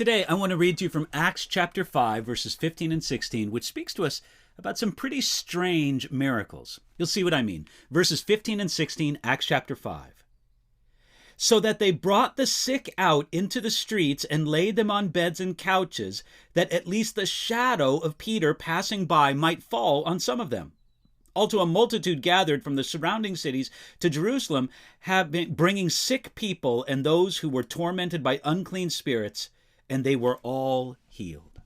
Today, I want to read to you from Acts chapter 5, verses 15 and 16, which speaks to us about some pretty strange miracles. You'll see what I mean. Verses 15 and 16, Acts chapter 5. So that they brought the sick out into the streets and laid them on beds and couches, that at least the shadow of Peter passing by might fall on some of them. Also a multitude gathered from the surrounding cities to Jerusalem, bringing sick people and those who were tormented by unclean spirits, and they were all healed.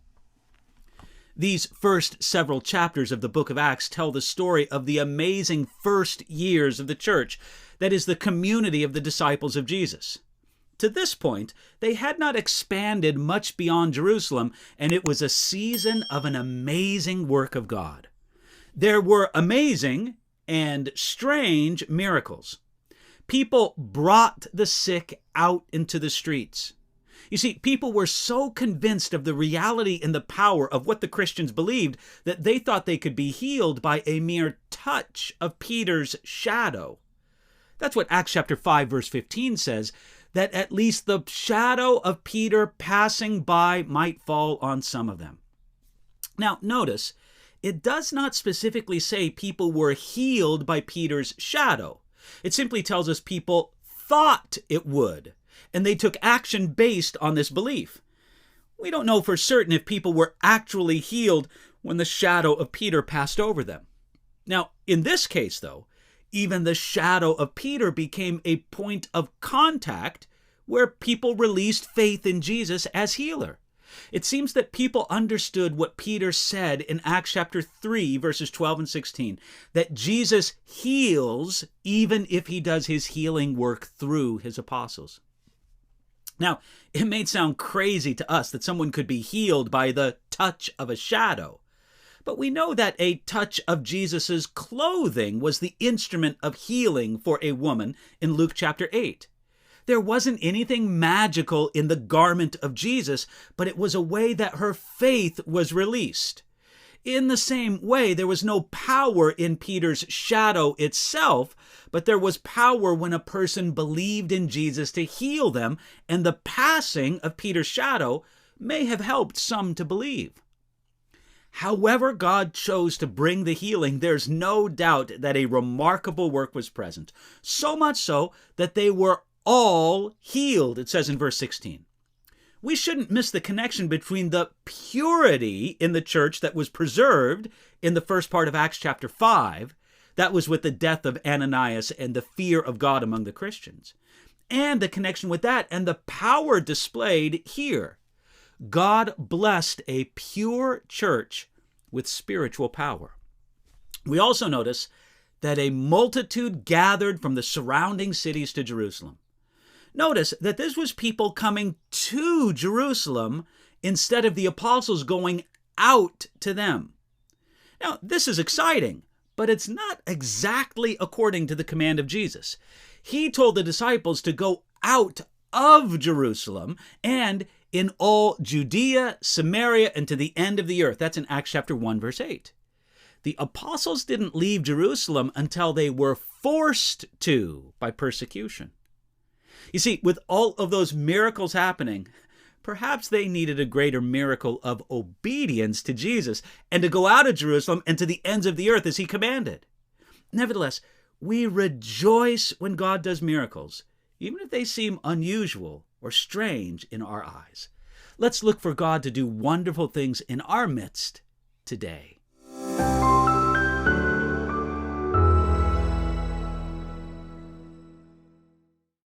These first several chapters of the book of Acts tell the story of the amazing first years of the church, that is, the community of the disciples of Jesus. To this point, they had not expanded much beyond Jerusalem, and it was a season of an amazing work of God. There were amazing and strange miracles. People brought the sick out into the streets. You see, people were so convinced of the reality and the power of what the Christians believed that they thought they could be healed by a mere touch of Peter's shadow. That's what Acts chapter 5, verse 15 says, that at least the shadow of Peter passing by might fall on some of them. Now, notice, it does not specifically say people were healed by Peter's shadow. It simply tells us people thought it would, and they took action based on this belief. We don't know for certain if people were actually healed when the shadow of Peter passed over them. Now, in this case, though, even the shadow of Peter became a point of contact where people released faith in Jesus as healer. It seems that people understood what Peter said in Acts chapter 3, verses 12 and 16, that Jesus heals even if he does his healing work through his apostles. Now, it may sound crazy to us that someone could be healed by the touch of a shadow, but we know that a touch of Jesus' clothing was the instrument of healing for a woman in Luke chapter 8. There wasn't anything magical in the garment of Jesus, but it was a way that her faith was released. In the same way, there was no power in Peter's shadow itself, but there was power when a person believed in Jesus to heal them, and the passing of Peter's shadow may have helped some to believe. However God chose to bring the healing, there's no doubt that a remarkable work was present, so much so that they were all healed, it says in verse 16. We shouldn't miss the connection between the purity in the church that was preserved in the first part of Acts chapter 5, that was with the death of Ananias and the fear of God among the Christians, and the connection with that and the power displayed here. God blessed a pure church with spiritual power. We also notice that a multitude gathered from the surrounding cities to Jerusalem. Notice that this was people coming to Jerusalem instead of the apostles going out to them. Now, this is exciting, but it's not exactly according to the command of Jesus. He told the disciples to go out of Jerusalem and in all Judea, Samaria, and to the end of the earth. That's in Acts chapter 1, verse 8. The apostles didn't leave Jerusalem until they were forced to by persecution. You see, with all of those miracles happening, perhaps they needed a greater miracle of obedience to Jesus and to go out of Jerusalem and to the ends of the earth as he commanded. Nevertheless, we rejoice when God does miracles, even if they seem unusual or strange in our eyes. Let's look for God to do wonderful things in our midst today.